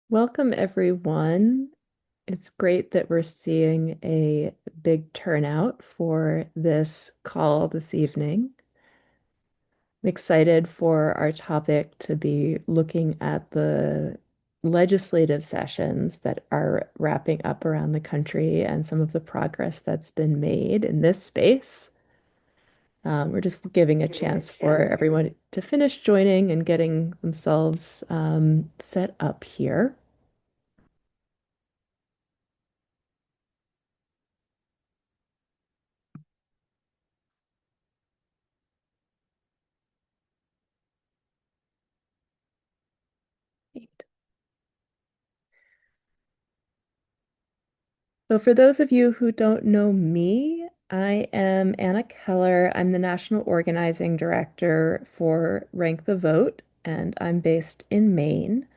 Welcome, everyone. It's great that we're seeing a big turnout for this call this evening. I'm excited for our topic to be looking at the legislative sessions that are wrapping up around the country and some of the progress that's been made in this space. We're just giving a chance for everyone to finish joining and getting themselves set up here. So, for those of you who don't know me, I am Anna Kellar. I'm the National Organizing Director for Rank the Vote, and I'm based in Maine.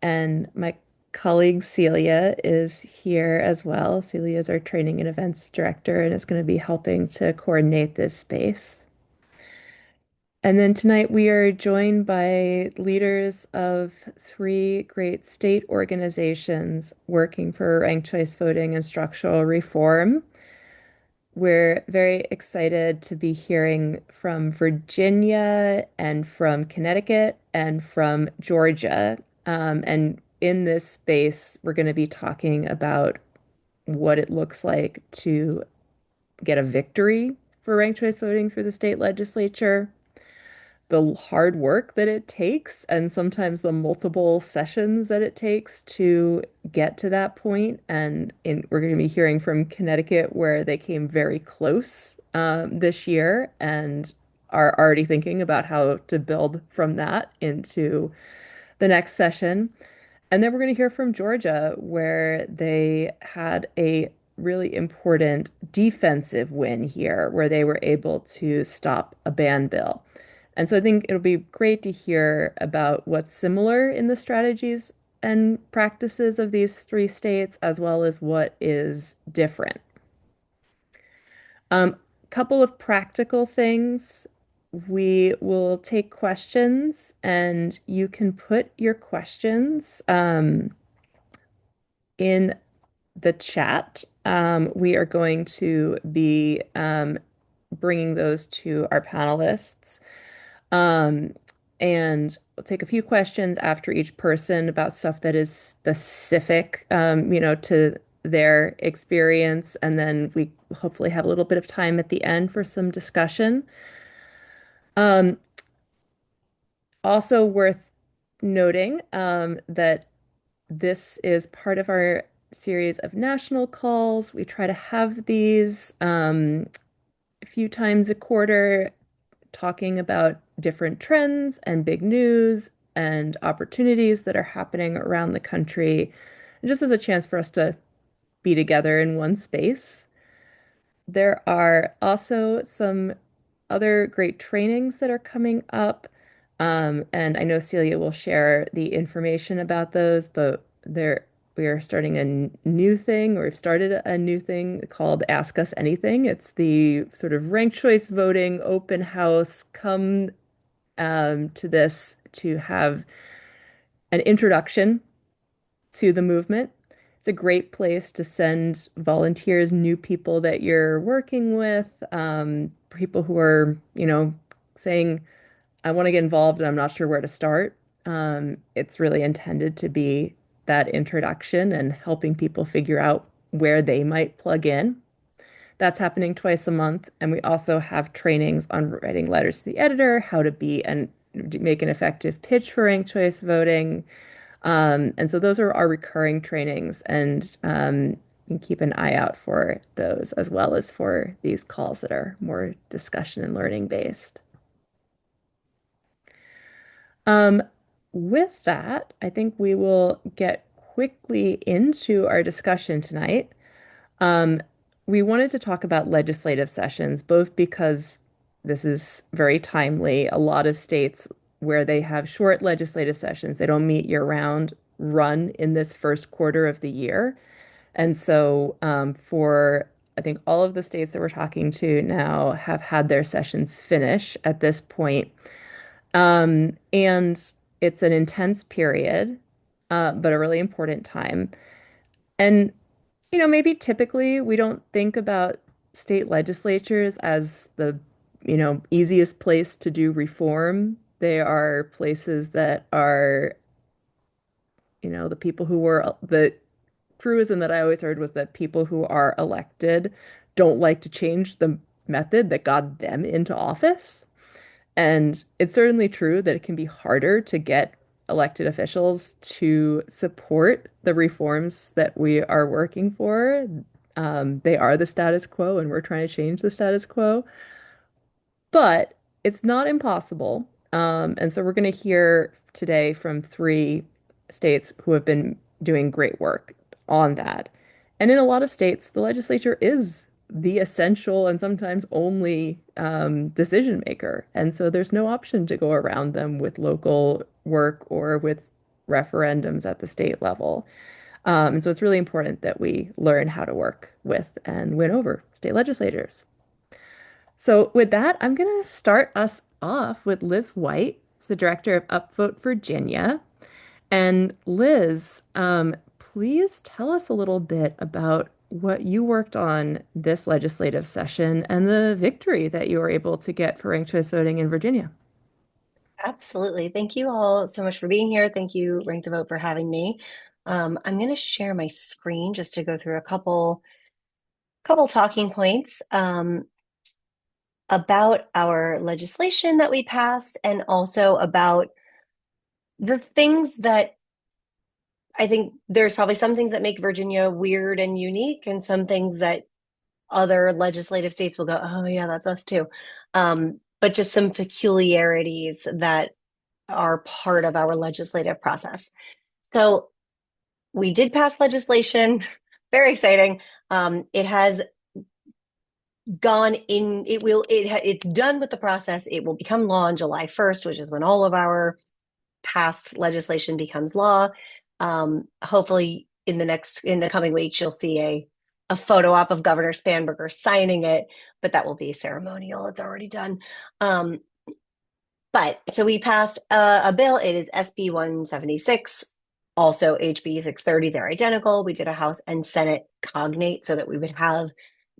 And my colleague Celia is here as well. Celia is our Training and Events Director and is going to be helping to coordinate this space. And then tonight we are joined by leaders of three great state organizations working for ranked choice voting and structural reform. We're very excited to be hearing from Virginia and from Connecticut and from Georgia. And in this space, we're going to be talking about what it looks like to get a victory for ranked choice voting through the state legislature, the hard work that it takes and sometimes the multiple sessions that it takes to get to that point. We're going to be hearing from Connecticut where they came very close this year and are already thinking about how to build from that into the next session. And then we're going to hear from Georgia, where they had a really important defensive win here, where they were able to stop a ban bill. And so I think it'll be great to hear about what's similar in the strategies and practices of these three states, as well as what is different. Couple of practical things. We will take questions, and you can put your questions in the chat. We are going to be bringing those to our panelists. Um, and we'll take a few questions after each person about stuff that is specific, to their experience. And then we hopefully have a little bit of time at the end for some discussion. Um, Also worth noting that this is part of our series of national calls. We try to have these a few times a quarter, talking about different trends and big news and opportunities that are happening around the country, and just as a chance for us to be together in one space. There are also some other great trainings that are coming up. And I know Celia will share the information about those, but we are starting a new thing, or we've started a new thing called Ask Us Anything. It's the sort of ranked choice voting open house. Come to this to have an introduction to the movement. It's a great place to send volunteers, new people that you're working with, people who are, saying, I want to get involved and I'm not sure where to start. It's really intended to be that introduction and helping people figure out where they might plug in. That's happening twice a month. And we also have trainings on writing letters to the editor, how to be and make an effective pitch for ranked choice voting. And so those are our recurring trainings, and you can keep an eye out for those as well as for these calls that are more discussion and learning based. Um, with that, I think we will get quickly into our discussion tonight. Um, we wanted to talk about legislative sessions, both because this is very timely. A lot of states where they have short legislative sessions, they don't meet year round, run in this first quarter of the year. And so, for I think all of the states that we're talking to now have had their sessions finish at this point. And it's an intense period. but a really important time. And, maybe typically we don't think about state legislatures as the, easiest place to do reform. They are places that are, the people who were the truism that I always heard was that people who are elected don't like to change the method that got them into office. And it's certainly true that it can be harder to get elected officials to support the reforms that we are working for. They are the status quo, and we're trying to change the status quo. But it's not impossible. And so we're going to hear today from three states who have been doing great work on that. And in a lot of states, the legislature is the essential and sometimes only decision maker. And so there's no option to go around them with local work or with referendums at the state level. And so it's really important that we learn how to work with and win over state legislatures. So with that, I'm going to start us off with Liz White, who's the director of UpVote Virginia. And Liz, please tell us a little bit about what you worked on this legislative session and the victory that you were able to get for ranked choice voting in Virginia. Absolutely. Thank you all so much for being here. Thank you, Rank the Vote, for having me. I'm going to share my screen just to go through a couple talking points about our legislation that we passed, and also about the things that I think there's probably some things that make Virginia weird and unique, and some things that other legislative states will go, oh yeah, that's us too. But just some peculiarities that are part of our legislative process. So we did pass legislation, very exciting. It has gone in, it's done with the process. It will become law on July 1st, which is when all of our past legislation becomes law. Hopefully in the coming weeks, you'll see a photo op of Governor Spanberger signing it, but that will be ceremonial. It's already done. But so we passed a bill. It is SB 176, also HB 630. They're identical. We did a House and Senate cognate so that we would have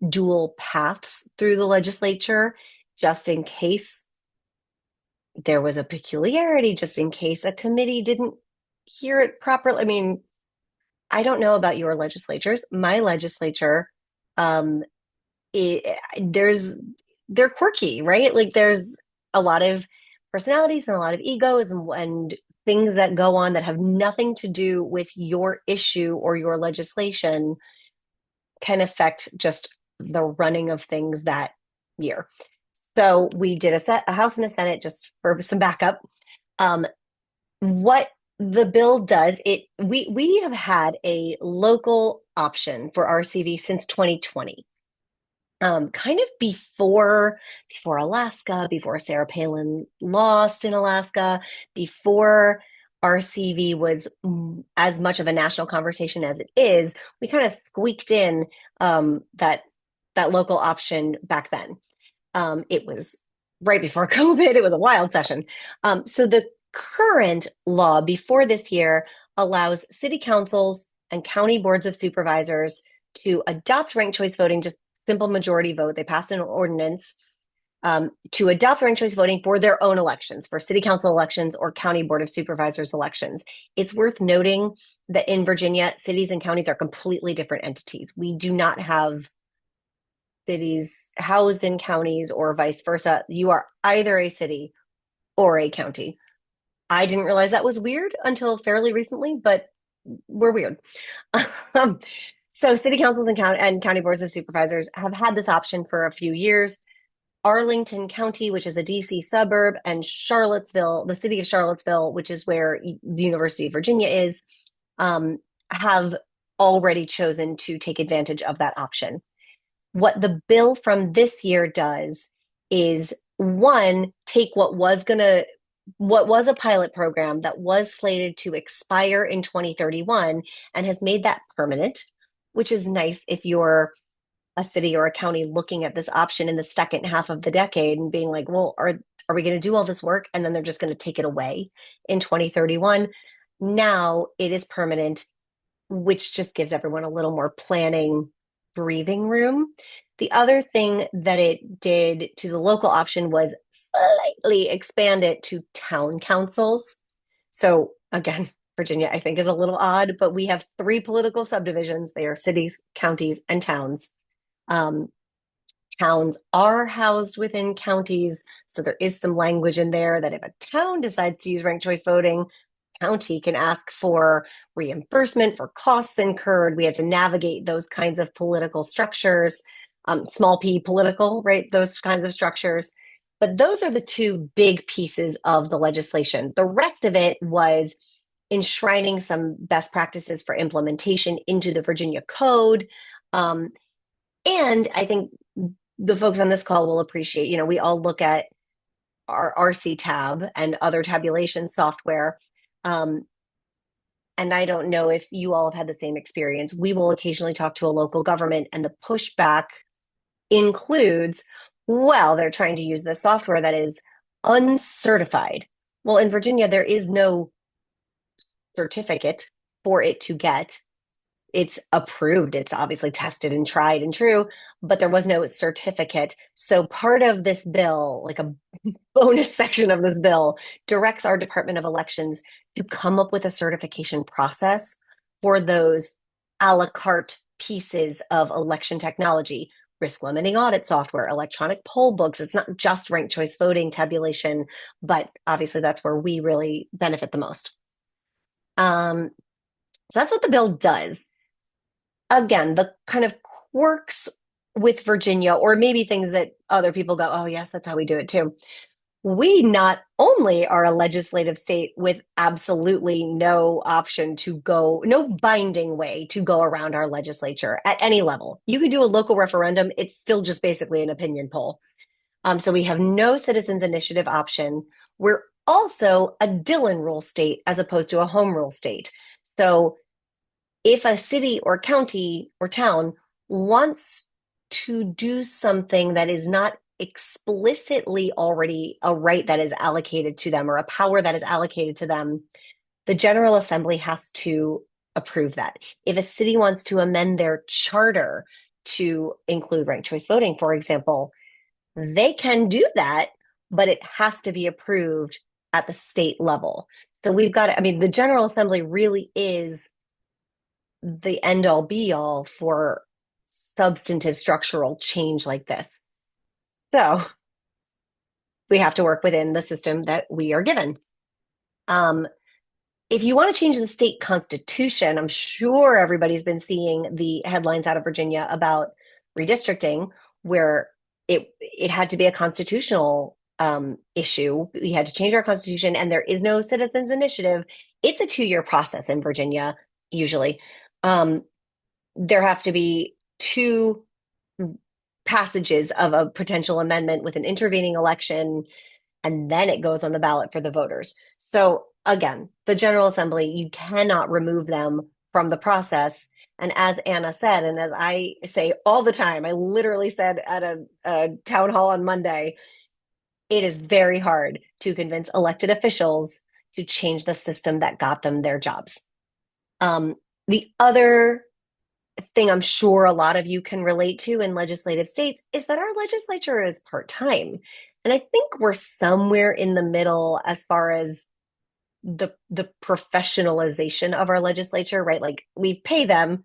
dual paths through the legislature, just in case there was a peculiarity, just in case a committee didn't hear it properly. I mean, I don't know about your legislatures. My legislature, um, it, there's they're quirky, right? Like there's a lot of personalities and a lot of egos and things that go on that have nothing to do with your issue or your legislation can affect just the running of things that year. So we did a House and a Senate just for some backup. Um, what the bill does, we have had a local option for RCV since 2020. Kind of before Alaska, before Sarah Palin lost in Alaska, before RCV was as much of a national conversation as it is, we kind of squeaked in that local option back then. It was right before COVID. It was a wild session. So the current law before this year allows city councils and county boards of supervisors to adopt ranked choice voting, just simple majority vote. They passed an ordinance to adopt ranked choice voting for their own elections, for city council elections or county board of supervisors elections. It's worth noting that in Virginia, cities and counties are completely different entities. We do not have cities housed in counties or vice versa. You are either a city or a county. I didn't realize that was weird until fairly recently, but we're weird. So city councils and county boards of supervisors have had this option for a few years. Arlington County, which is a DC suburb, and Charlottesville, the city of Charlottesville, which is where the University of Virginia is, have already chosen to take advantage of that option. What the bill from this year does is, one, take what was a pilot program that was slated to expire in 2031 and has made that permanent, which is nice if you're a city or a county looking at this option in the second half of the decade and being like, well, are we going to do all this work and then they're just going to take it away in 2031? Now it is permanent, which just gives everyone a little more planning breathing room. The other thing that it did to the local option was slightly expand it to town councils. So again, Virginia, I think, is a little odd, but we have three political subdivisions. They are cities, counties, and towns. Um, Towns are housed within counties. So there is some language in there that if a town decides to use ranked choice voting, county can ask for reimbursement for costs incurred. We had to navigate those kinds of political structures, small p political, right? Those kinds of structures. But those are the two big pieces of the legislation. The rest of it was enshrining some best practices for implementation into the Virginia Code. And I think the folks on this call will appreciate, we all look at our RC tab and other tabulation software. And I don't know if you all have had the same experience. We will occasionally talk to a local government, and the pushback includes, well, they're trying to use this software that is uncertified. Well, in Virginia, there is no certificate for it to get. It's approved. It's obviously tested and tried and true, but there was no certificate. So part of this bill, like a bonus section of this bill, directs our Department of Elections to come up with a certification process for those a la carte pieces of election technology, risk limiting audit software, electronic poll books. It's not just ranked choice voting tabulation, but obviously that's where we really benefit the most. So that's what the bill does. Again, the kind of quirks with Virginia, or maybe things that other people go, oh, yes, that's how we do it too. We not only are a legislative state with absolutely no option to go, no binding way to go around our legislature at any level. You could do a local referendum, it's still just basically an opinion poll. So we have no citizens initiative option. We're also a Dillon rule state as opposed to a home rule state. So if a city or county or town wants to do something that is not explicitly already a right that is allocated to them or a power that is allocated to them, the General Assembly has to approve that. If a city wants to amend their charter to include ranked choice voting, for example, they can do that, but it has to be approved at the state level. So we've got, I mean, the General Assembly really is the end all be all for substantive structural change like this. So we have to work within the system that we are given. If you want to change the state constitution, I'm sure everybody's been seeing the headlines out of Virginia about redistricting, where it had to be a constitutional issue. We had to change our constitution, and there is no citizens initiative. It's a 2-year process in Virginia, usually. There have to be 2 passages of a potential amendment with an intervening election, and then it goes on the ballot for the voters. So again, the General Assembly, you cannot remove them from the process. And as Anna said, and as I say all the time, I literally said at a town hall on Monday, it is very hard to convince elected officials to change the system that got them their jobs. The other thing I'm sure a lot of you can relate to in legislative states is that our legislature is part-time. And I think we're somewhere in the middle as far as the professionalization of our legislature, right? Like we pay them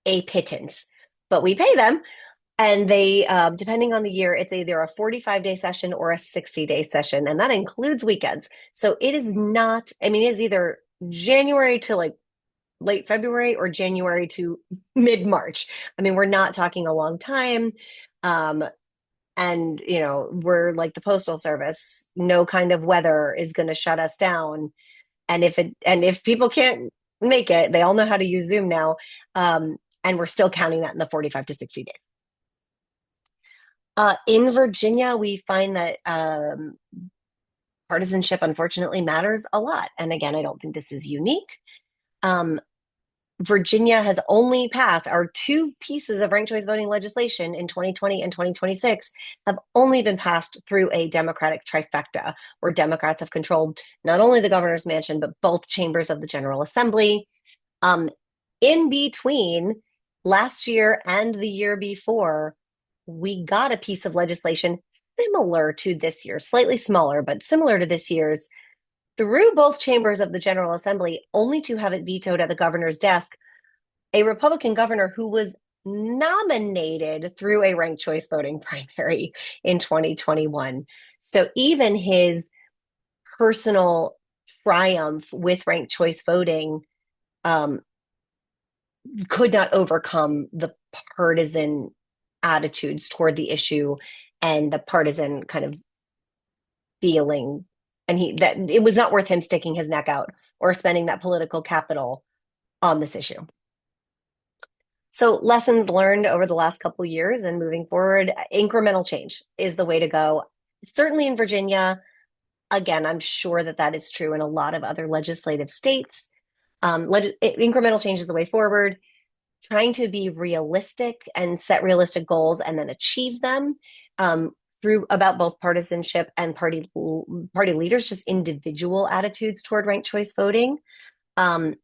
a pittance, but we pay them, and they, depending on the year, it's either a 45-day session or a 60-day session, and that includes weekends. So it is not, I mean, it's either January to like late February or January to mid-March. I mean, we're not talking a long time. And, we're like the Postal Service. No kind of weather is going to shut us down. And if people can't make it, they all know how to use Zoom now. And we're still counting that in the 45 to 60 days. In Virginia, we find that partisanship, unfortunately, matters a lot. And again, I don't think this is unique. Virginia has only passed our two pieces of ranked choice voting legislation in 2020 and 2026 have only been passed through a Democratic trifecta, where Democrats have controlled not only the governor's mansion, but both chambers of the General Assembly. Um, in between last year and the year before, we got a piece of legislation similar to this year, slightly smaller, but similar to this year's, through both chambers of the General Assembly, only to have it vetoed at the governor's desk, a Republican governor who was nominated through a ranked choice voting primary in 2021. So even his personal triumph with ranked choice voting um, could not overcome the partisan attitudes toward the issue and the partisan kind of feeling, and he that it was not worth him sticking his neck out or spending that political capital on this issue. So lessons learned over the last couple of years and moving forward, incremental change is the way to go. Certainly in Virginia, again, I'm sure that that is true in a lot of other legislative states. Incremental change is the way forward. Trying to be realistic and set realistic goals and then achieve them um, through about both partisanship and party leaders, just individual attitudes toward ranked choice voting. Um,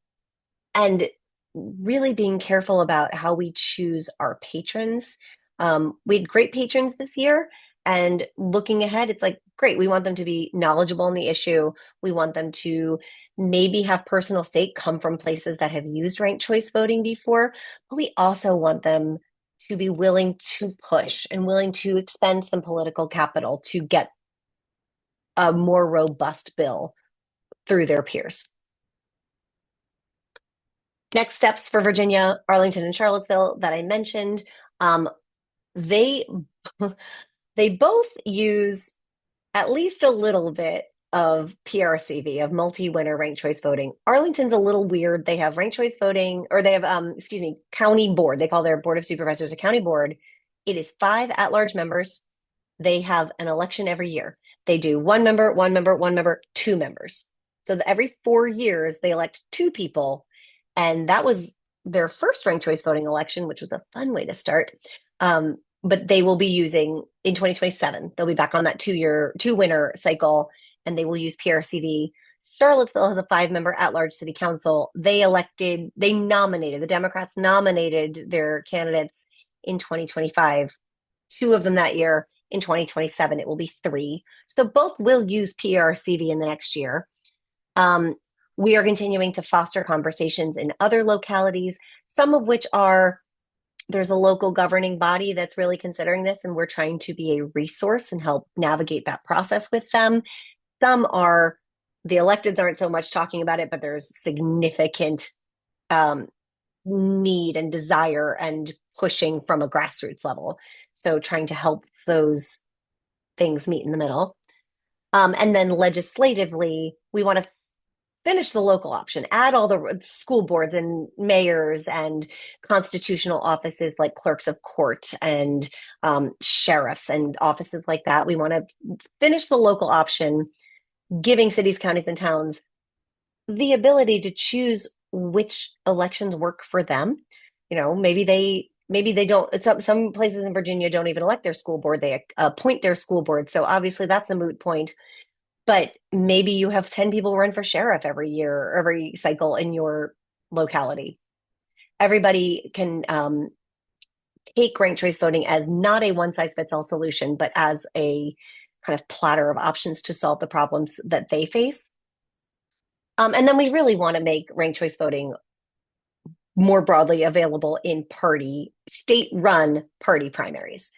and really being careful about how we choose our patrons. We had great patrons this year, and looking ahead, it's like, great, we want them to be knowledgeable in the issue. We want them to maybe have personal stake, come from places that have used ranked choice voting before, but we also want them to be willing to push and willing to expend some political capital to get a more robust bill through their peers. Next steps for Virginia, Arlington, and Charlottesville that I mentioned, they they both use at least a little bit of PRCV, of multi-winner ranked choice voting. Arlington's a little weird. They have ranked choice voting, or they have, county board. They call their board of supervisors a county board. It is 5 at-large members. They have an election every year. They do one member, one member, one member, 2 members. So that every 4 years they elect 2 people, and that was their first ranked choice voting election, which was a fun way to start. But they will be using in 2027. They'll be back on that 2-winner cycle, and they will use PRCV. Charlottesville has a 5-member at-large city council. The Democrats nominated their candidates in 2025, 2 of them that year. In 2027, it will be 3. So both will use PRCV in the next year. We are continuing to foster conversations in other localities, some of which are there's a local governing body that's really considering this, and we're trying to be a resource and help navigate that process with them. Some are the electeds aren't so much talking about it, but there's significant need and desire and pushing from a grassroots level. So trying to help those things meet in the middle. And then legislatively, we want to finish the local option, add all the school boards and mayors and constitutional offices like clerks of court and sheriffs and offices like that. We want to finish the local option, giving cities, counties, and towns the ability to choose which elections work for them. Maybe they don't. Some places in Virginia don't even elect their school board; they appoint their school board. So obviously, that's a moot point. But maybe you have 10 people run for sheriff every year, every cycle in your locality. Everybody can take ranked choice voting as not a one-size-fits-all solution, but as a kind of platter of options to solve the problems that they face. And then we really want to make ranked choice voting more broadly available in state-run party primaries,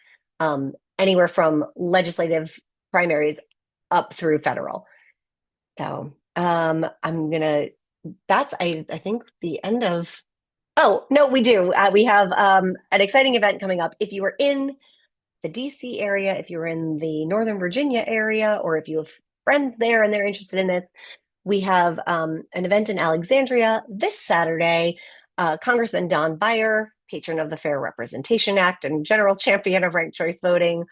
anywhere from legislative primaries up through federal. So that's, I think, the end of, oh, no, we do. We have an exciting event coming up. If you are in the DC area, if you're in the Northern Virginia area, or if you have friends there and they're interested in this, we have an event in Alexandria this Saturday. Congressman Don Beyer, patron of the Fair Representation Act and general champion of ranked choice voting,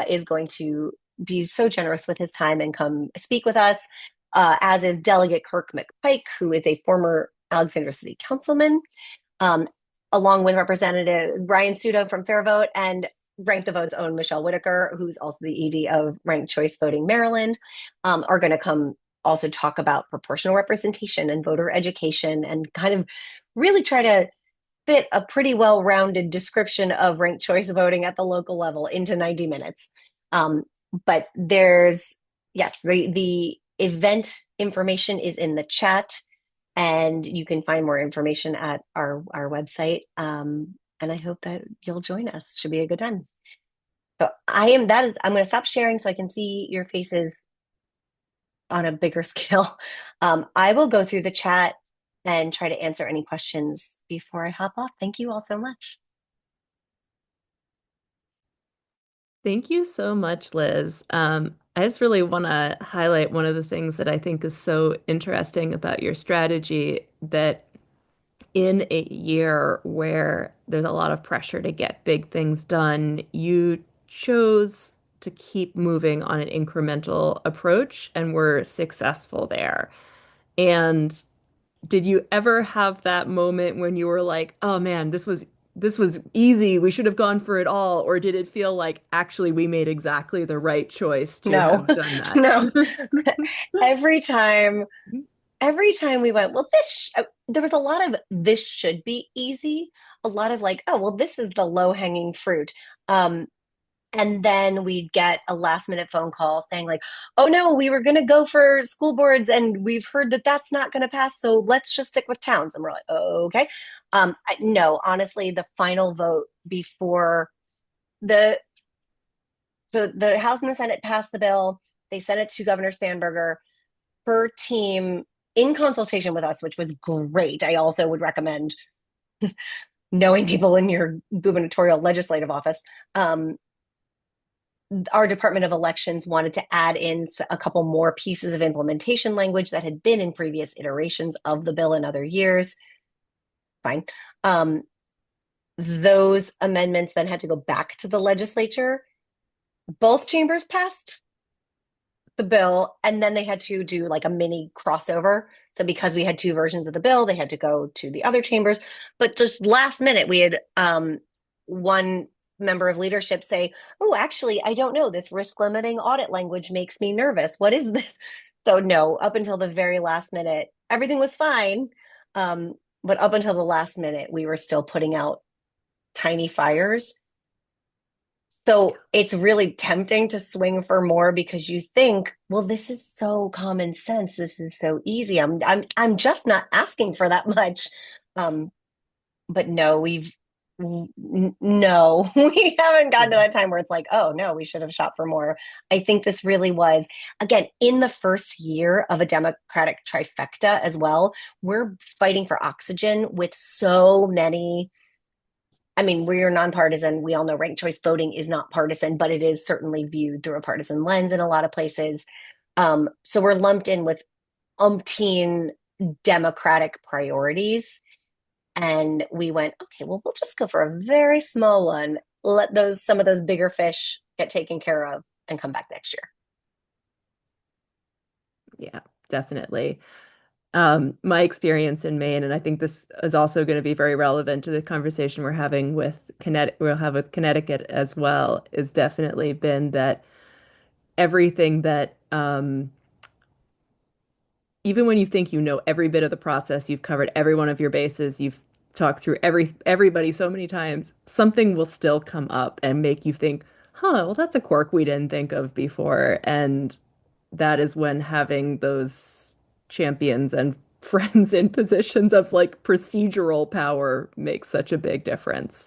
is going to be so generous with his time and come speak with us, as is Delegate Kirk McPike, who is a former Alexandria City Councilman, um, along with Representative Ryan Sudo from Fair Vote and Rank the Vote's own Michelle Whitaker, who's also the ED of Ranked Choice Voting Maryland, are going to come also talk about proportional representation and voter education and kind of really try to fit a pretty well-rounded description of ranked choice voting at the local level into 90 minutes. But there's, yes, the event information is in the chat, and you can find more information at our website. And I hope that you'll join us. Should be a good time. So I'm going to stop sharing so I can see your faces on a bigger scale. I will go through the chat and try to answer any questions before I hop off. Thank you all so much. Thank you so much, Liz. I just really want to highlight one of the things that I think is so interesting about your strategy that in a year where there's a lot of pressure to get big things done, you chose to keep moving on an incremental approach and were successful there. And did you ever have that moment when you were like, "Oh man, this was easy. We should have gone for it all," or did it feel like actually we made exactly the right choice to No, have done that? no. every time, every time we went, well, there was a lot of this should be easy, a lot of like, oh, well, this is the low hanging fruit. Um, And then we'd get a last minute phone call saying, like, oh no, we were going to go for school boards and we've heard that that's not going to pass. So let's just stick with towns. And we're like, oh, okay. No, honestly, the final vote before the, so the House and the Senate passed the bill. They sent it to Governor Spanberger. Her team, in consultation with us, which was great. I also would recommend knowing people in your gubernatorial legislative office. Our Department of Elections wanted to add in a couple more pieces of implementation language that had been in previous iterations of the bill in other years. Fine. Um, those amendments then had to go back to the legislature. Both chambers passed the bill, and then they had to do like a mini crossover. So because we had two versions of the bill, they had to go to the other chambers. But just last minute, we had one member of leadership say, oh, actually, I don't know. This risk limiting audit language makes me nervous. What is this? So no, up until the very last minute, everything was fine. But up until the last minute, we were still putting out tiny fires. So it's really tempting to swing for more because you think, well, this is so common sense. This is so easy. I'm just not asking for that much. Um, but no, no, we haven't gotten to Yeah. that time where it's like, oh no, we should have shot for more. I think this really was, again, in the first year of a Democratic trifecta as well. We're fighting for oxygen with so many. I mean, we're nonpartisan. We all know ranked choice voting is not partisan, but it is certainly viewed through a partisan lens in a lot of places. So we're lumped in with umpteen Democratic priorities. And we went, okay, well, we'll just go for a very small one. Let some of those bigger fish get taken care of and come back next year. Yeah, definitely. My experience in Maine, and I think this is also going to be very relevant to the conversation we're having with Connecticut, we'll have with Connecticut as well, is definitely been that everything that even when you think you know every bit of the process, you've covered every one of your bases, you've talked through everybody so many times, something will still come up and make you think, huh, well, that's a quirk we didn't think of before. And that is when having those champions and friends in positions of like procedural power makes such a big difference.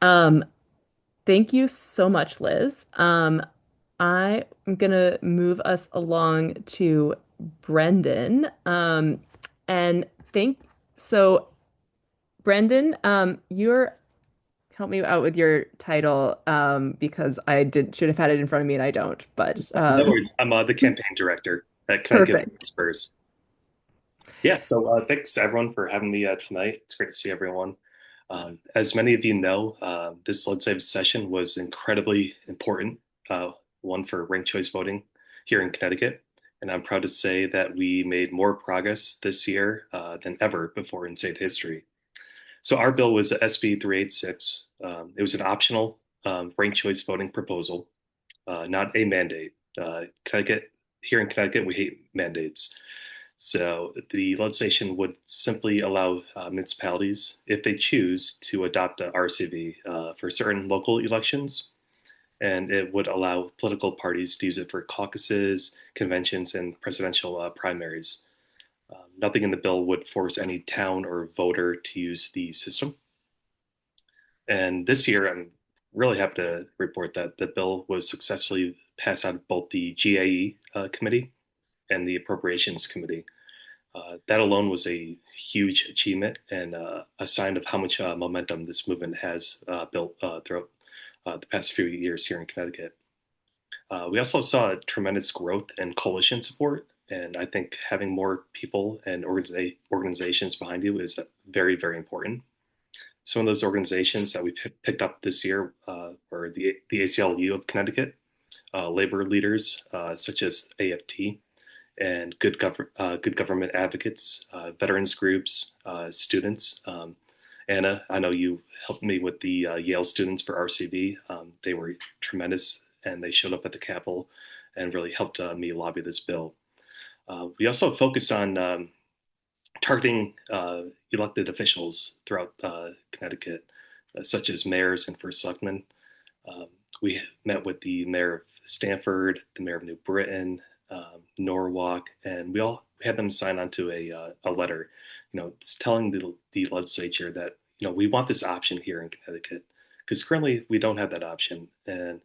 Um, Thank you so much, Liz. I am gonna move us along to Brendan. And think so, Brendan, you're help me out with your title, because I did should have had it in front of me and I don't, but No worries. I'm the campaign director at Connecticut perfect. Spurs. Yeah, so thanks everyone for having me tonight. It's great to see everyone. As many of you know, this legislative session was incredibly important, one for ranked choice voting here in Connecticut. And I'm proud to say that we made more progress this year than ever before in state history. So our bill was SB 386. It was an optional ranked choice voting proposal, not a mandate. Connecticut, here in Connecticut, we hate mandates. So the legislation would simply allow municipalities, if they choose, to adopt a RCV for certain local elections, and it would allow political parties to use it for caucuses, conventions, and presidential primaries. Nothing in the bill would force any town or voter to use the system. And this year, I'm really happy to report that the bill was successfully passed out of both the GAE committee and the Appropriations Committee. That alone was a huge achievement and a sign of how much momentum this movement has built throughout the past few years here in Connecticut. We also saw tremendous growth in coalition support, and I think having more people and organizations behind you is very, very important. Some of those organizations that we picked up this year were the ACLU of Connecticut, labor leaders such as AFT, and good government advocates, veterans groups, students. Anna, I know you helped me with the Yale students for RCV. They were tremendous, and they showed up at the Capitol and really helped me lobby this bill. We also focused on targeting elected officials throughout Connecticut, such as mayors and first selectmen. Um, we met with the mayor of Stamford, the mayor of New Britain, Norwalk, and we had them sign onto a letter, it's telling the legislature that we want this option here in Connecticut because currently we don't have that option, and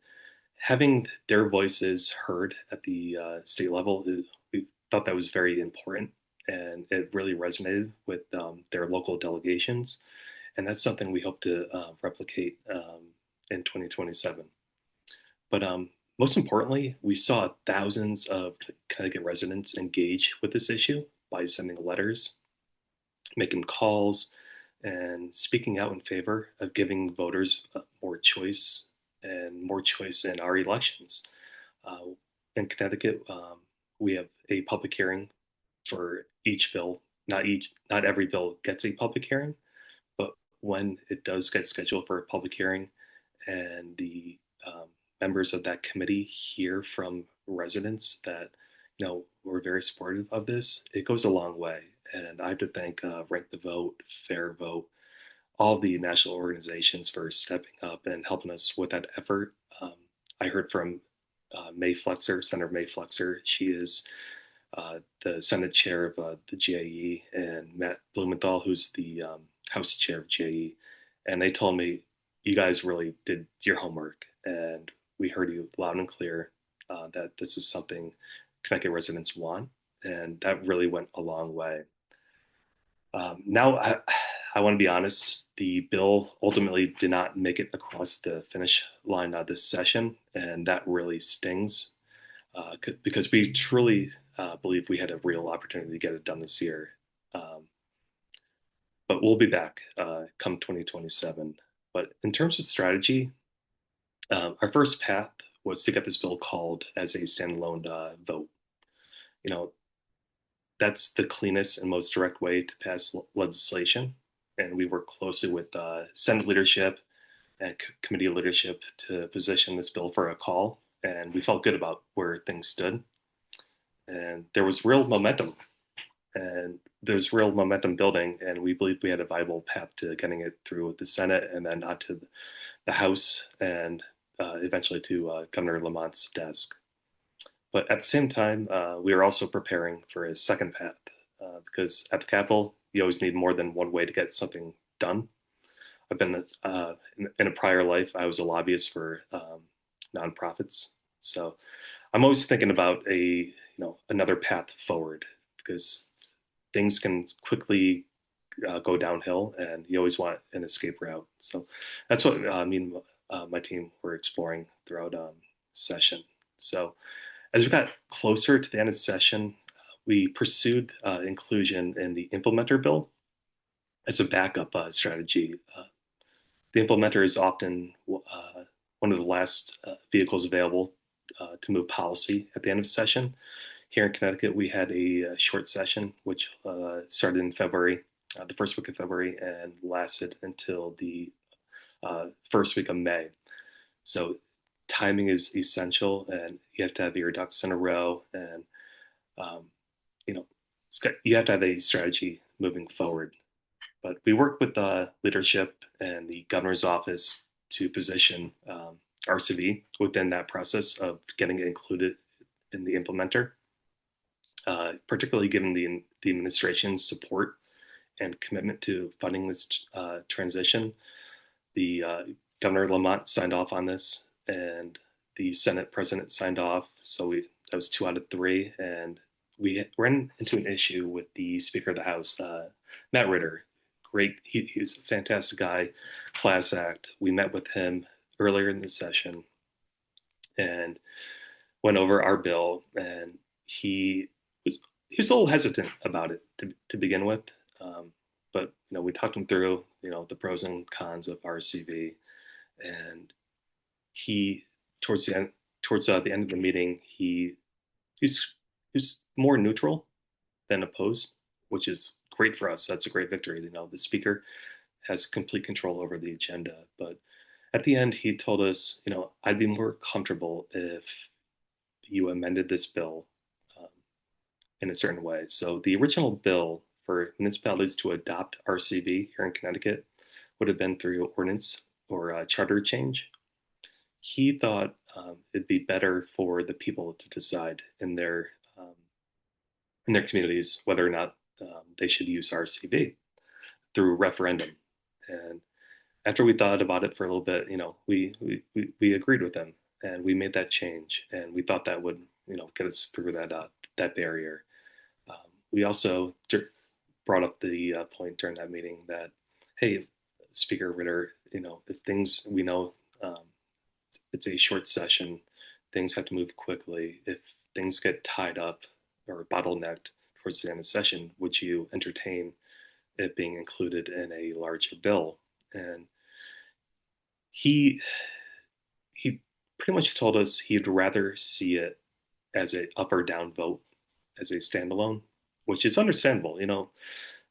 having their voices heard at the state level, we thought that was very important, and it really resonated with their local delegations, and that's something we hope to replicate in 2027. But most importantly, we saw thousands of Connecticut residents engage with this issue by sending letters, making calls, and speaking out in favor of giving voters more choice and more choice in our elections. Uh, in Connecticut, we have a public hearing for each bill. Not every bill gets a public hearing, but when it does get scheduled for a public hearing, and the members of that committee hear from residents that were very supportive of this, it goes a long way. And I have to thank Rank the Vote, Fair Vote, all the national organizations for stepping up and helping us with that effort. I heard from May Flexer, Senator May Flexer. She is the Senate chair of the GAE, and Matt Blumenthal, who's the House chair of GAE. And they told me, you guys really did your homework, and we heard you loud and clear that this is something Connecticut residents want, and that really went a long way. Now, I want to be honest, the bill ultimately did not make it across the finish line of this session, and that really stings because we truly believe we had a real opportunity to get it done this year. Um, but we'll be back come 2027. But in terms of strategy, our first path was to get this bill called as a standalone vote. You know, that's the cleanest and most direct way to pass legislation. And we worked closely with Senate leadership and committee leadership to position this bill for a call. And we felt good about where things stood. And there was real momentum. And there's real momentum building. And we believe we had a viable path to getting it through the Senate and then on to the House and eventually to Governor Lamont's desk. But at the same time, we are also preparing for a second path because at the Capitol, you always need more than one way to get something done. I've been in a prior life, I was a lobbyist for nonprofits, so I'm always thinking about another path forward because things can quickly go downhill, and you always want an escape route. So that's what me and my team were exploring throughout session. So as we got closer to the end of the session, we pursued inclusion in the implementer bill as a backup strategy. The implementer is often one of the last vehicles available to move policy at the end of the session. Here in Connecticut, we had a short session, which started in February, the first week of February, and lasted until the first week of May. So timing is essential, and you have to have your ducks in a row, and um, you know, you have to have a strategy moving forward. But we work with the leadership and the governor's office to position RCV within that process of getting it included in the implementer, particularly given the administration's support and commitment to funding this transition. The Governor Lamont signed off on this, and the Senate President signed off. So that was 2 out of 3, and we ran into an issue with the Speaker of the House, Matt Ritter. Great, he's a fantastic guy, class act. We met with him earlier in the session and went over our bill, and was he was a little hesitant about it to begin with. Um, but we talked him through the pros and cons of RCV, and he towards the end of the meeting he's more neutral than opposed, which is great for us. That's a great victory. The speaker has complete control over the agenda. But at the end, he told us, I'd be more comfortable if you amended this bill um, in a certain way. So the original bill for municipalities to adopt RCV here in Connecticut would have been through ordinance or a charter change. He thought it'd be better for the people to decide in their communities whether or not they should use RCV through referendum. And after we thought about it for a little bit, we agreed with them, and we made that change, and we thought that would get us through that barrier. We also brought up the point during that meeting that, hey, Speaker Ritter, if things we know it's a short session, things have to move quickly. If things get tied up or bottlenecked towards the end of the session, would you entertain it being included in a larger bill? And he he pretty much told us he'd rather see it as a up or down vote, as a standalone, which is understandable.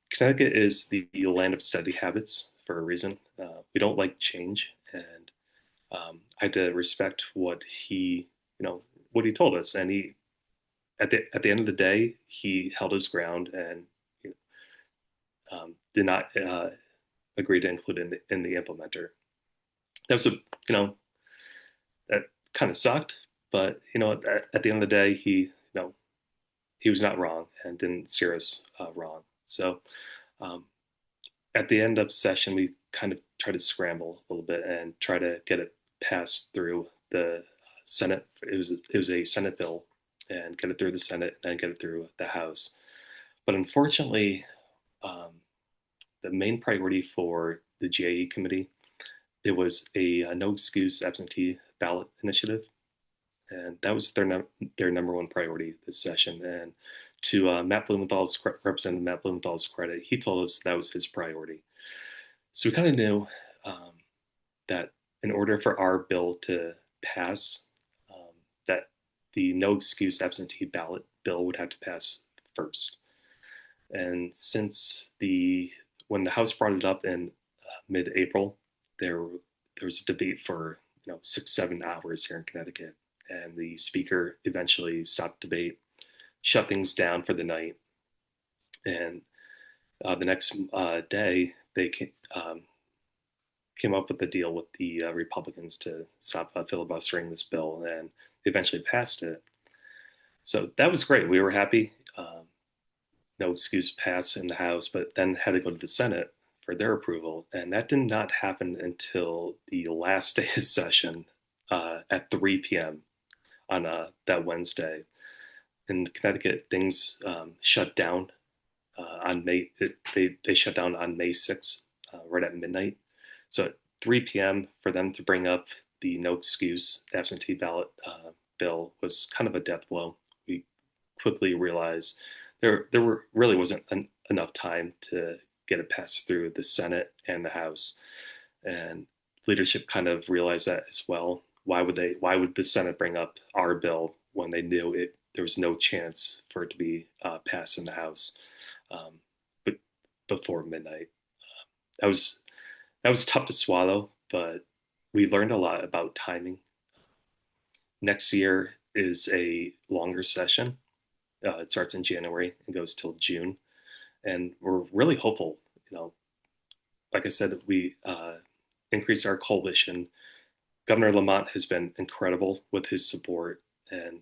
Connecticut is the land of steady habits for a reason. We don't like change, and I had to respect what he told us, and he at the end of the day he held his ground and did not agree to include in the implementer. That was that kind of sucked, but at the end of the day he was not wrong and didn't steer us wrong. So um, at the end of session, we kind of try to scramble a little bit and try to get it passed through the Senate. It was a Senate bill, and get it through the Senate and then get it through the House. But unfortunately, um, the main priority for the GAE committee, it was a no excuse absentee ballot initiative, and that was their number one priority this session. And to Representative Matt Blumenthal's credit, he told us that was his priority. So we kind of knew um, that in order for our bill to pass, that the no excuse absentee ballot bill would have to pass first. And since when the House brought it up in mid-April, there was a debate for 6-7 hours here in Connecticut, and the speaker eventually stopped debate, shut things down for the night, and the next day they came up with a deal with the Republicans to stop filibustering this bill, and they eventually passed it. So that was great. We were happy. No excuse pass in the House, but then had to go to the Senate for their approval, and that did not happen until the last day of session at 3 p.m. on that Wednesday. In Connecticut, things shut down on May. They shut down on May 6th, right at midnight. So at 3 p.m. for them to bring up the no excuse absentee ballot bill was kind of a death blow. We quickly realized really wasn't enough time to get it passed through the Senate and the House, and leadership kind of realized that as well. Why would the Senate bring up our bill when they knew there was no chance for it to be passed in the House, um, but before midnight. That was that was tough to swallow, but we learned a lot about timing. Next year is a longer session. It starts in January and goes till June, and we're really hopeful. You know, like I said, we increase our coalition. Governor Lamont has been incredible with his support, and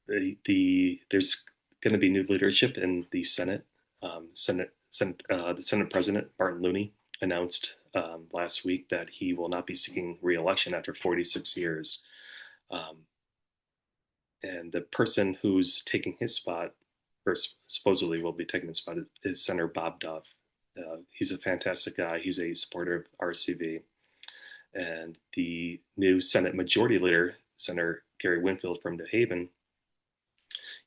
there's going to be new leadership in the Senate. The Senate President Martin Looney announced last week that he will not be seeking re-election after 46 years. Um, and the person who's taking his spot, or supposedly will be taking his spot, is Senator Bob Duff. He's a fantastic guy. He's a supporter of RCV. And the new Senate Majority Leader, Senator Gary Winfield from New Haven,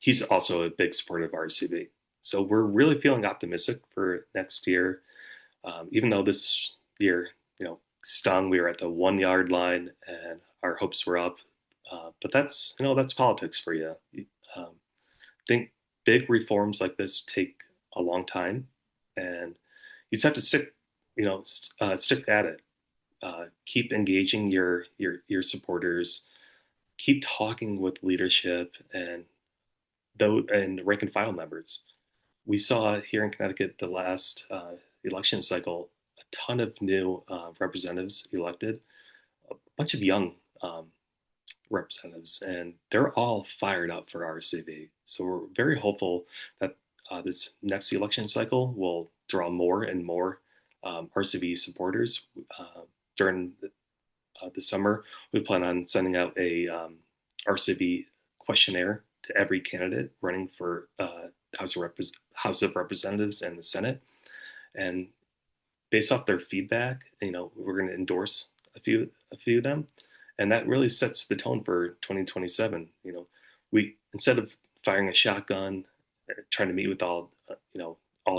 he's also a big supporter of RCV. So we're really feeling optimistic for next year. Even though this year, stung, we were at the 1 yard line and our hopes were up. But that's politics for you. I think big reforms like this take a long time, and you just have to stick at it. Keep engaging your supporters. Keep talking with leadership and rank and file members. We saw here in Connecticut the last election cycle a ton of new representatives elected, a bunch of young representatives, and they're all fired up for RCV. So we're very hopeful that this next election cycle will draw more and more RCV supporters. During the summer, we plan on sending out a RCV questionnaire to every candidate running for House of Representatives and the Senate. And based off their feedback, we're going to endorse a few of them, and that really sets the tone for 2027. We instead of firing a shotgun, trying to meet with all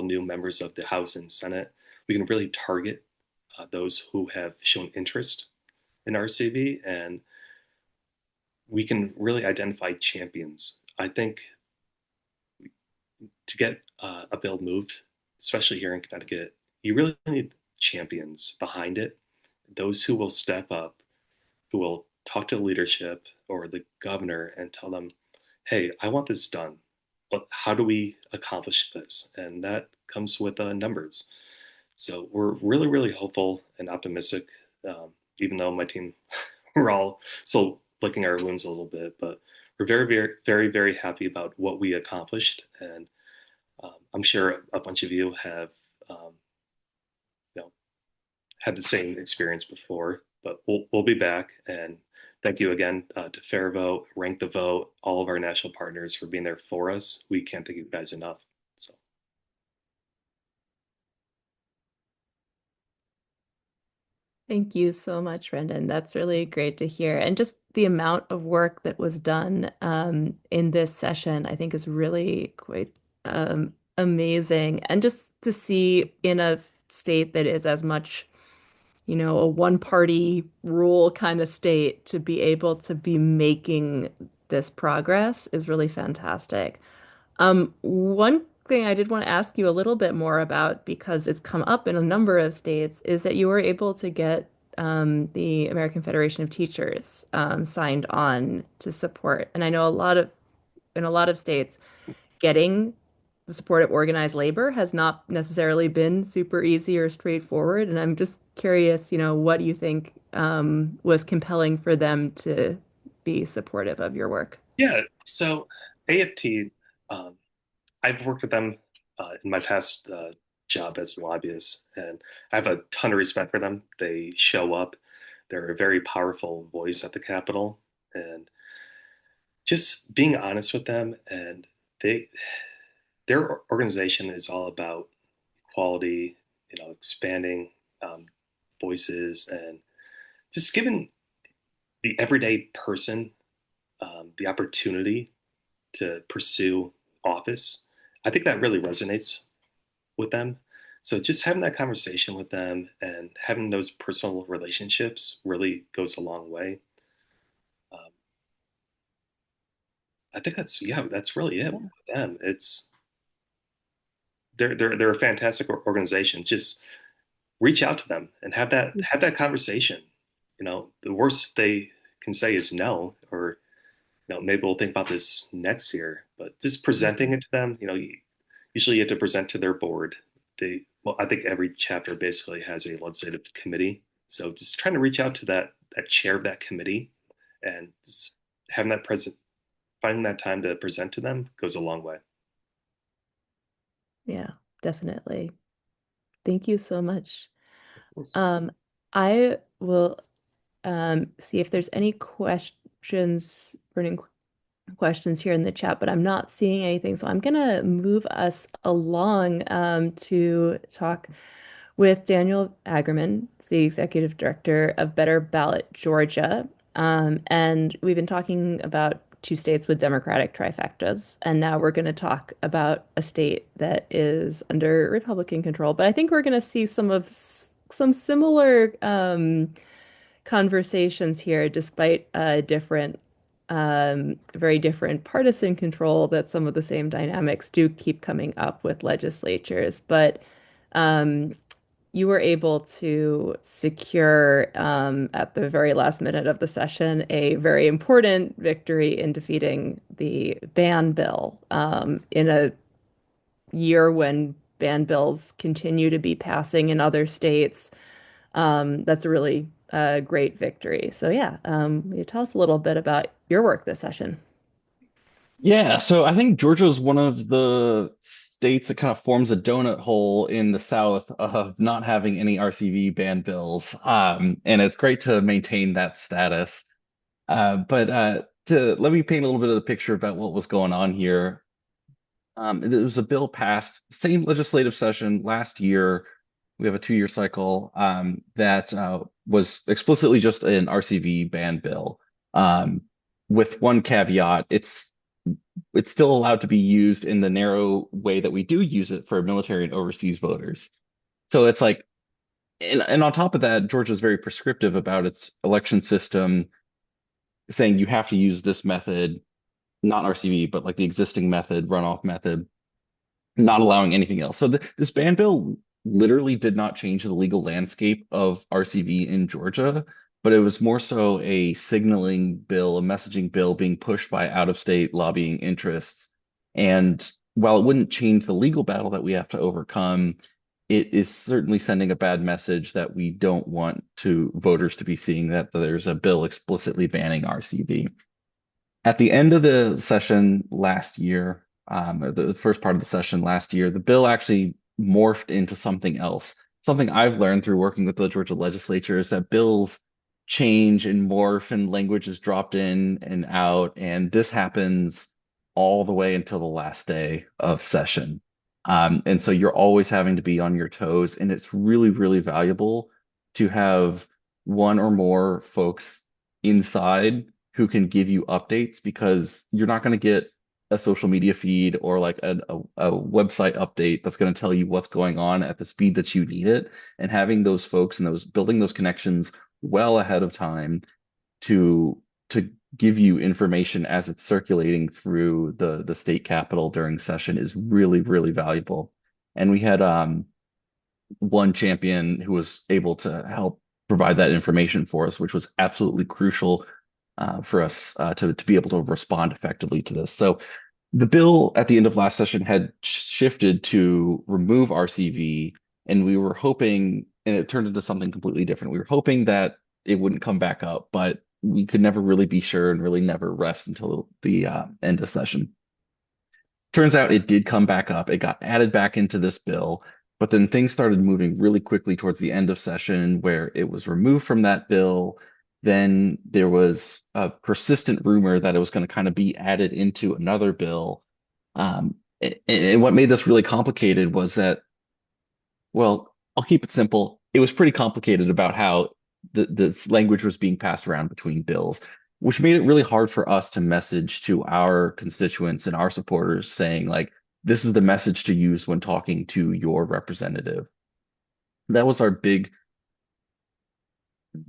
new members of the House and Senate, we can really target those who have shown interest in RCV, and we can really identify champions. I think to get a bill moved, especially here in Connecticut, you really need champions behind it, those who will step up, who will talk to leadership or the governor and tell them, hey, I want this done. But how do we accomplish this? And that comes with numbers. So we're really, really hopeful and optimistic, even though my team, we're all still licking our wounds a little bit, but we're very, very, very, very happy about what we accomplished. And I'm sure a bunch of you have, you know, had the same experience before, but we'll be back. And thank you again to Fair Vote, Rank the Vote, all of our national partners for being there for us. We can't thank you guys enough. So Thank you so much, Brendan. That's really great to hear. And just the amount of work that was done in this session, I think is really quite amazing. And just to see in a state that is as much, a one-party rule kind of state to be able to be making this progress is really fantastic. One thing I did want to ask you a little bit more about, because it's come up in a number of states, is that you were able to get the American Federation of Teachers signed on to support. And I know in a lot of states, getting the support of organized labor has not necessarily been super easy or straightforward. And I'm just curious, what do you think was compelling for them to be supportive of your work? yeah, so AFT, um, I've worked with them in my past job as a lobbyist, and I have a ton of respect for them. They show up. They're a very powerful voice at the Capitol, and just being honest with them, and they their organization is all about equality, expanding um, voices, and just giving the everyday person the opportunity to pursue office. I think that really resonates with them. So just having that conversation with them and having those personal relationships really goes a long way. Um, I think that's really it Yeah. with them. It's they're a fantastic organization. Just reach out to them and have that conversation. The worst they can say is no, or maybe we'll think about this next year. But just presenting Mhm. it to them, usually you have to present to their board. Well, I think every chapter basically has a legislative committee. So just trying to reach out to that chair of that committee and just having that present, finding that time to present to them goes a long way. Yeah, definitely. Thank you so much. Of course. I will see if there's any burning questions here in the chat, but I'm not seeing anything. So I'm gonna move us along to talk with Daniel Baggerman, the executive director of Better Ballot Georgia. And we've been talking about two states with Democratic trifectas, and now we're going to talk about a state that is under Republican control. But I think we're going to see some similar conversations here, despite very different partisan control, that some of the same dynamics do keep coming up with legislatures. But um, you were able to secure, at the very last minute of the session, a very important victory in defeating the ban bill, in a year when ban bills continue to be passing in other states. That's a really great victory. So yeah, you tell us a little bit about your work this session. Yeah, so I think Georgia is one of the states that kind of forms a donut hole in the South of not having any RCV ban bills. And it's great to maintain that status. But to let me paint a little bit of the picture about what was going on here. There was a bill passed, same legislative session last year. We have a 2-year cycle that was explicitly just an RCV ban bill. Um, with one caveat, it's still allowed to be used in the narrow way that we do use it for military and overseas voters. So it's like, and on top of that, Georgia is very prescriptive about its election system, saying you have to use this method, not RCV, but like the existing method, runoff method, not allowing anything else. So this ban bill literally did not change the legal landscape of RCV in Georgia, but it was more so a signaling bill, a messaging bill being pushed by out-of-state lobbying interests. And while it wouldn't change the legal battle that we have to overcome, it is certainly sending a bad message that we don't want to voters to be seeing that there's a bill explicitly banning RCV. At the end of the session last year, or the first part of the session last year, the bill actually morphed into something else. Something I've learned through working with the Georgia legislature is that bills change and morph and language is dropped in and out. And this happens all the way until the last day of session. And so you're always having to be on your toes. And it's really, really valuable to have one or more folks inside who can give you updates because you're not going to get a social media feed or like a website update that's going to tell you what's going on at the speed that you need it. And having those folks and those building those connections well ahead of time to give you information as it's circulating through the state capitol during session is really, really valuable. And we had one champion who was able to help provide that information for us, which was absolutely crucial for us to be able to respond effectively to this. So the bill at the end of last session had shifted to remove RCV, and we were hoping, and it turned into something completely different. We were hoping that it wouldn't come back up, but we could never really be sure and really never rest until the end of session. Turns out it did come back up. It got added back into this bill, but then things started moving really quickly towards the end of session where it was removed from that bill. Then there was a persistent rumor that it was going to kind of be added into another bill. And what made this really complicated was that, well, I'll keep it simple. It was pretty complicated about how this language was being passed around between bills, which made it really hard for us to message to our constituents and our supporters saying, like, this is the message to use when talking to your representative. That was our big,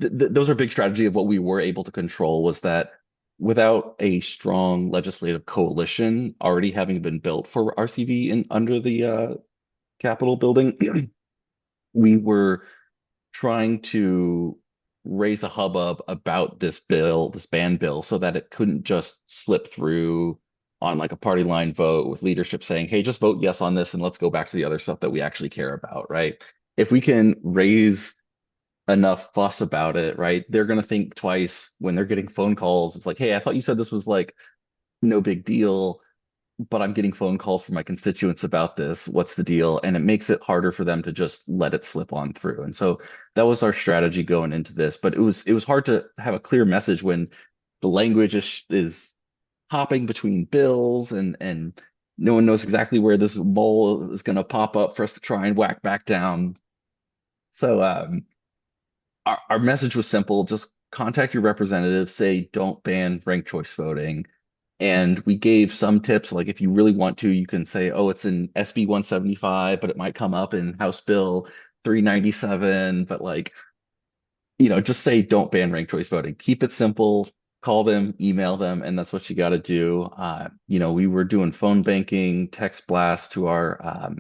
th th those are big strategy of what we were able to control was that without a strong legislative coalition already having been built for RCV in under the Capitol building, we were trying to raise a hubbub about this bill, this ban bill, so that it couldn't just slip through on like a party line vote with leadership saying, hey, just vote yes on this and let's go back to the other stuff that we actually care about, right? If we can raise enough fuss about it, right, they're going to think twice when they're getting phone calls. It's like, hey, I thought you said this was like no big deal, but I'm getting phone calls from my constituents about this. What's the deal? And it makes it harder for them to just let it slip on through. And so that was our strategy going into this. But it was hard to have a clear message when the language is hopping between bills and no one knows exactly where this mole is going to pop up for us to try and whack back down. So our message was simple: just contact your representative, say don't ban ranked choice voting. And we gave some tips, like if you really want to, you can say, oh, it's in SB 175, but it might come up in House Bill 397. But like, just say don't ban ranked choice voting. Keep it simple, call them, email them, and that's what you got to do. We were doing phone banking, text blasts to our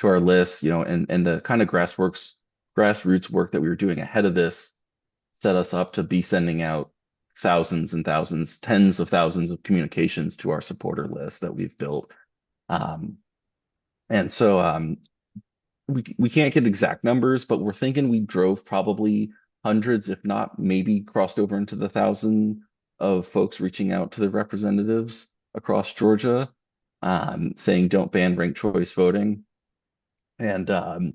list, and the kind of grassroots work that we were doing ahead of this set us up to be sending out thousands and thousands, tens of thousands of communications to our supporter list that we've built. And so we can't get exact numbers, but we're thinking we drove probably hundreds, if not maybe crossed over into the thousand of folks reaching out to the representatives across Georgia, saying don't ban ranked choice voting. And it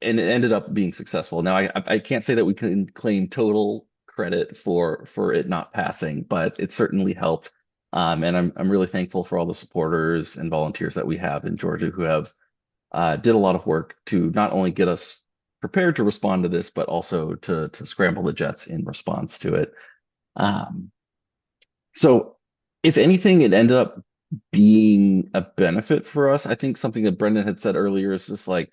ended up being successful. Now, I can't say that we can claim total credit for it not passing, but it certainly helped. And I'm really thankful for all the supporters and volunteers that we have in Georgia who have did a lot of work to not only get us prepared to respond to this, but also to scramble the jets in response to it. Um, so, if anything, it ended up being a benefit for us. I think something that Brendan had said earlier is just like,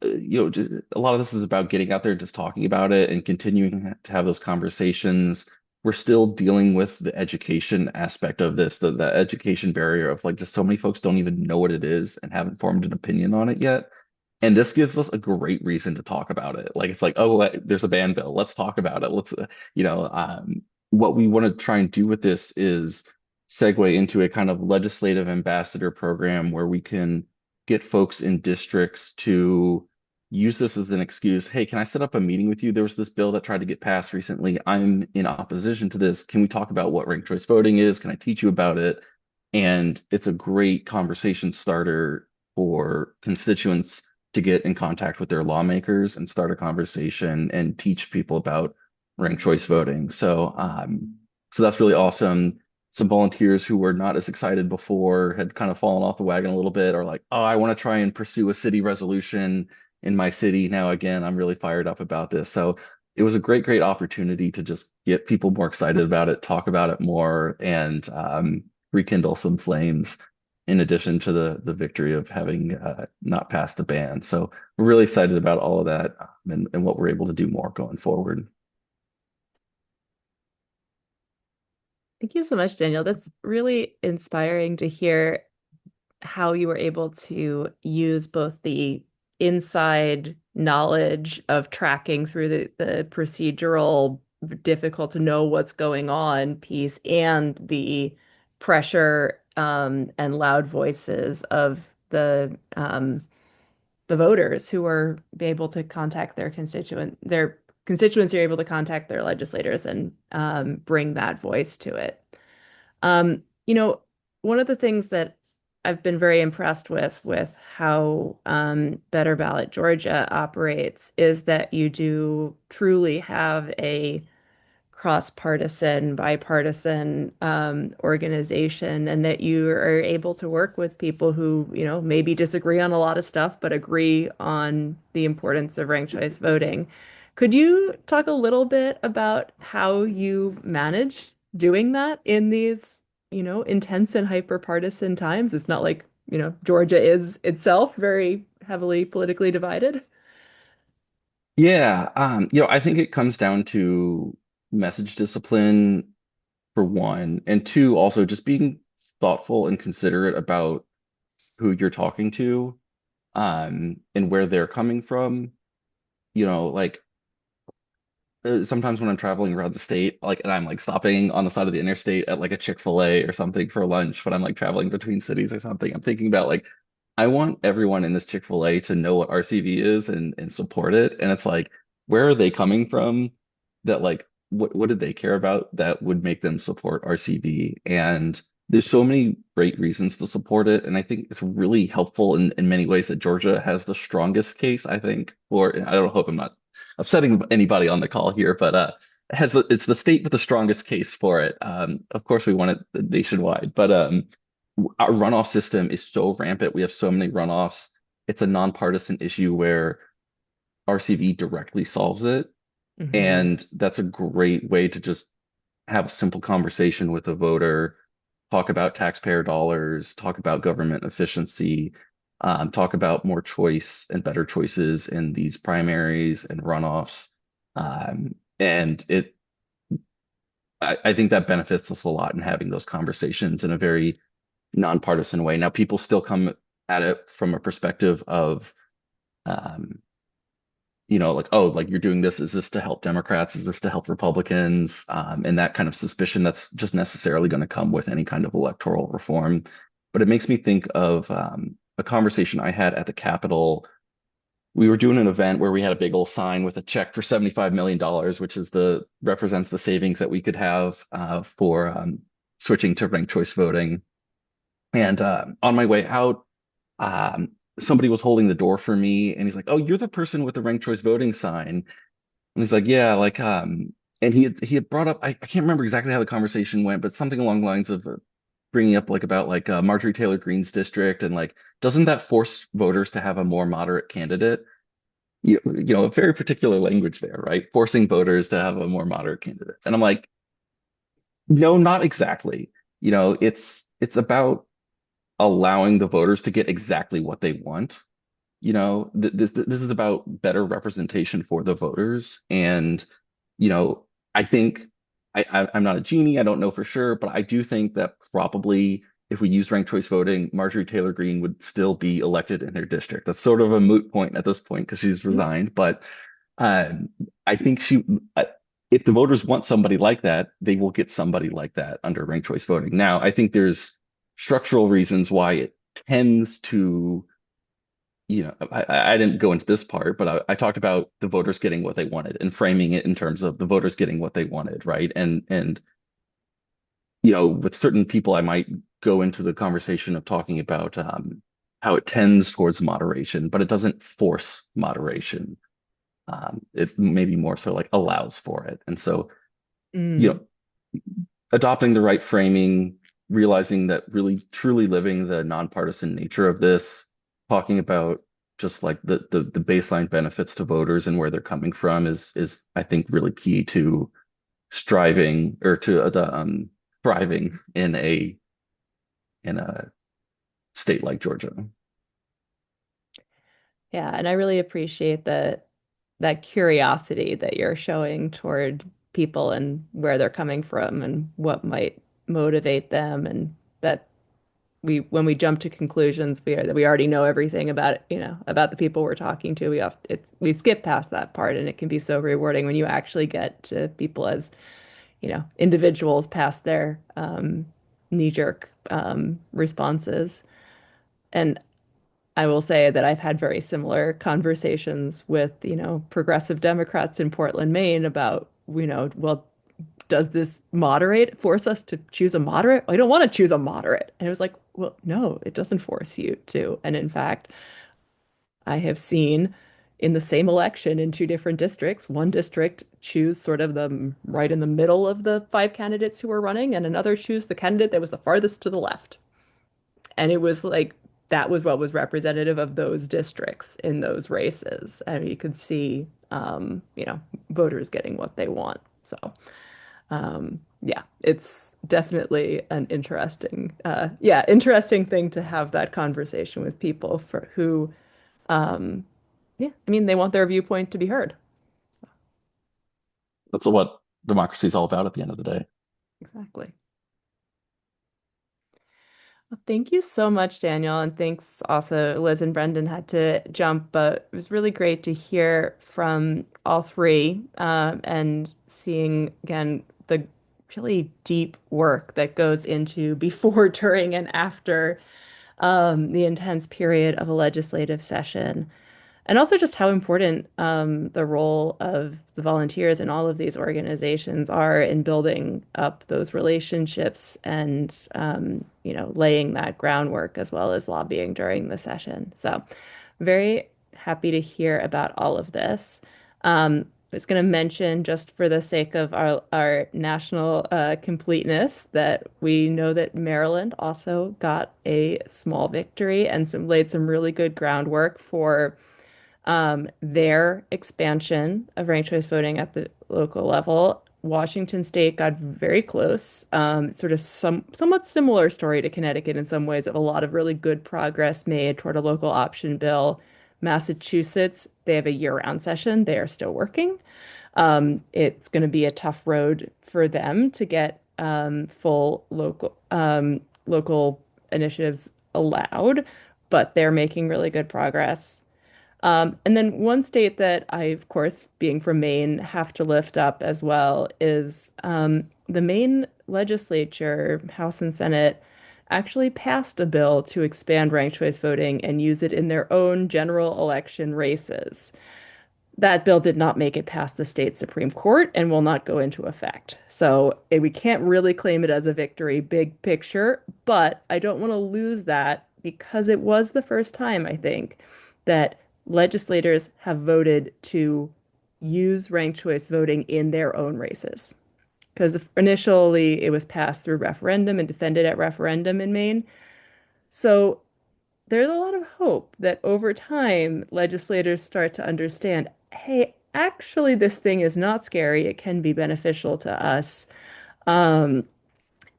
just a lot of this is about getting out there, just talking about it and continuing to have those conversations. We're still dealing with the education aspect of this, the education barrier of like just so many folks don't even know what it is and haven't formed an opinion on it yet. And this gives us a great reason to talk about it. Like it's like, oh, there's a ban bill. Let's talk about it. What we want to try and do with this is segue into a kind of legislative ambassador program where we can get folks in districts to use this as an excuse. Hey, can I set up a meeting with you? There was this bill that tried to get passed recently. I'm in opposition to this. Can we talk about what ranked choice voting is? Can I teach you about it? And it's a great conversation starter for constituents to get in contact with their lawmakers and start a conversation and teach people about ranked choice voting. So that's really awesome. Some volunteers who were not as excited before had kind of fallen off the wagon a little bit, or like, oh, I want to try and pursue a city resolution in my city. Now, again, I'm really fired up about this. So it was a great, great opportunity to just get people more excited about it, talk about it more, and rekindle some flames in addition to the victory of having not passed the ban. So we're really excited about all of that and what we're able to do more going forward. Thank you so much, Daniel. That's really inspiring to hear how you were able to use both the inside knowledge of tracking through the procedural difficult to know what's going on piece and the pressure and loud voices of the voters who are able to contact their constituents are able to contact their legislators and bring that voice to it. Um, you know, one of the things that I've been very impressed with how Better Ballot Georgia operates is that you do truly have a cross-partisan, bipartisan organization, and that you are able to work with people who, maybe disagree on a lot of stuff, but agree on the importance of ranked choice voting. Could you talk a little bit about how you manage doing that in these, intense and hyper-partisan times? It's not like, Georgia is itself very heavily politically divided. Yeah, I think it comes down to message discipline for one, and two, also just being thoughtful and considerate about who you're talking to, and where they're coming from. Like sometimes when I'm traveling around the state, like, and I'm like stopping on the side of the interstate at like a Chick-fil-A or something for lunch when I'm like traveling between cities or something, I'm thinking about like, I want everyone in this Chick-fil-A to know what RCV is and support it. And it's like, where are they coming from? That like, what did they care about that would make them support RCV? And there's so many great reasons to support it. And I think it's really helpful in many ways that Georgia has the strongest case, I think, or I don't hope I'm not upsetting anybody on the call here, but it's the state with the strongest case for it. Of course, we want it nationwide, but our runoff system is so rampant. We have so many runoffs. It's a nonpartisan issue where RCV directly solves it, Hmm. and that's a great way to just have a simple conversation with a voter, talk about taxpayer dollars, talk about government efficiency, talk about more choice and better choices in these primaries and runoffs. And I think that benefits us a lot in having those conversations in a very nonpartisan way. Now, people still come at it from a perspective of, um, like, oh, like you're doing this. Is this to help Democrats? Is this to help Republicans? And that kind of suspicion that's just necessarily going to come with any kind of electoral reform. But it makes me think of a conversation I had at the Capitol. We were doing an event where we had a big old sign with a check for $75 million, which is the represents the savings that we could have for switching to ranked choice voting. And on my way out, um, somebody was holding the door for me, and he's like, "Oh, you're the person with the ranked choice voting sign." And he's like, "Yeah, like and he had brought up I can't remember exactly how the conversation went, but something along the lines of bringing up like about like Marjorie Taylor Greene's district and like doesn't that force voters to have a more moderate candidate? A very particular language there, right? Forcing voters to have a more moderate candidate. And I'm like, no, not exactly. It's about allowing the voters to get exactly what they want. This is about better representation for the voters. And, I think I'm not a genie, I don't know for sure, but I do think that probably if we use ranked choice voting, Marjorie Taylor Greene would still be elected in her district. That's sort of a moot point at this point because she's resigned. But um, I think if the voters want somebody like that, they will get somebody like that under ranked choice voting. Now, I think there's structural reasons why it tends to, I didn't go into this part, but I talked about the voters getting what they wanted and framing it in terms of the voters getting what they wanted, right? And with certain people, I might go into the conversation of talking about how it tends towards moderation, but it doesn't force moderation. It maybe more so like allows for it. And so, you know, Mm. adopting the right framing, realizing that really truly living the nonpartisan nature of this, talking about just like the baseline benefits to voters and where they're coming from is I think really key to striving or to thriving in a state like Georgia. Yeah, and I really appreciate that curiosity that you're showing toward people and where they're coming from and what might motivate them, and that when we jump to conclusions, that we already know everything about it, about the people we're talking to. We skip past that part, and it can be so rewarding when you actually get to people as, individuals past their knee-jerk responses. And I will say that I've had very similar conversations with, progressive Democrats in Portland, Maine about, well, does this force us to choose a moderate? I don't want to choose a moderate. And it was like, well, no, it doesn't force you to. And in fact, I have seen in the same election in two different districts, one district choose sort of the right in the middle of the five candidates who were running, and another choose the candidate that was the farthest to the left. And it was like that was what was representative of those districts in those races. And you could see, voters getting what they want. So, yeah, it's definitely an interesting thing to have that conversation with people for who, yeah, I mean, they want their viewpoint to be heard. That's what democracy is all about at the end of the day. Exactly. Well, thank you so much, Daniel. And thanks also, Liz and Brendan had to jump, but it was really great to hear from all three and seeing again the really deep work that goes into before, during, and after the intense period of a legislative session. And also just how important the role of the volunteers in all of these organizations are in building up those relationships and laying that groundwork as well as lobbying during the session. So very happy to hear about all of this. I was going to mention, just for the sake of our national completeness, that we know that Maryland also got a small victory and laid some really good groundwork for their expansion of ranked choice voting at the local level. Washington State got very close. Sort of somewhat similar story to Connecticut in some ways, of a lot of really good progress made toward a local option bill. Massachusetts, they have a year-round session. They are still working. It's going to be a tough road for them to get full local initiatives allowed, but they're making really good progress. And then one state that I, of course, being from Maine, have to lift up as well is the Maine legislature, House and Senate, actually passed a bill to expand ranked choice voting and use it in their own general election races. That bill did not make it past the state Supreme Court and will not go into effect. So we can't really claim it as a victory, big picture, but I don't want to lose that because it was the first time, I think, that legislators have voted to use ranked choice voting in their own races. Because initially it was passed through referendum and defended at referendum in Maine. So there's a lot of hope that over time, legislators start to understand, hey, actually, this thing is not scary. It can be beneficial to us. Um,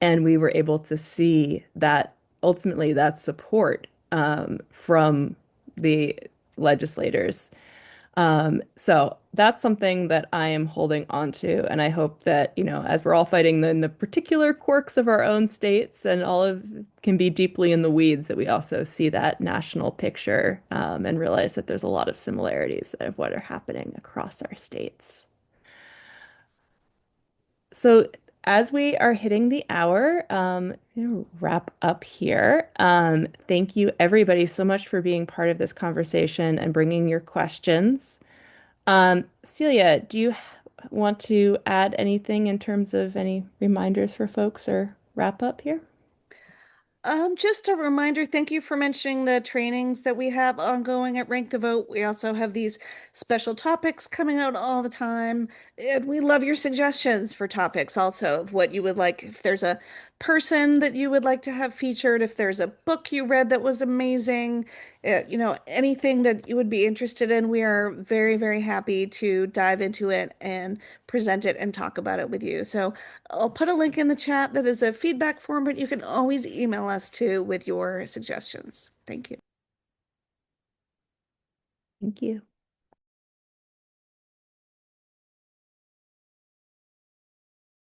and we were able to see that ultimately that support from the legislators. So that's something that I am holding on to. And I hope that, as we're all fighting the particular quirks of our own states and all of can be deeply in the weeds, that we also see that national picture and realize that there's a lot of similarities of what are happening across our states. So as we are hitting the hour, wrap up here. Thank you everybody so much for being part of this conversation and bringing your questions. Celia, do you want to add anything in terms of any reminders for folks or wrap up here? Just a reminder, thank you for mentioning the trainings that we have ongoing at Rank the Vote. We also have these special topics coming out all the time. And we love your suggestions for topics also of what you would like. If there's a person that you would like to have featured, if there's a book you read that was amazing, anything that you would be interested in, we are very, very happy to dive into it and present it and talk about it with you. So I'll put a link in the chat that is a feedback form, but you can always email us too with your suggestions. Thank you. Thank you.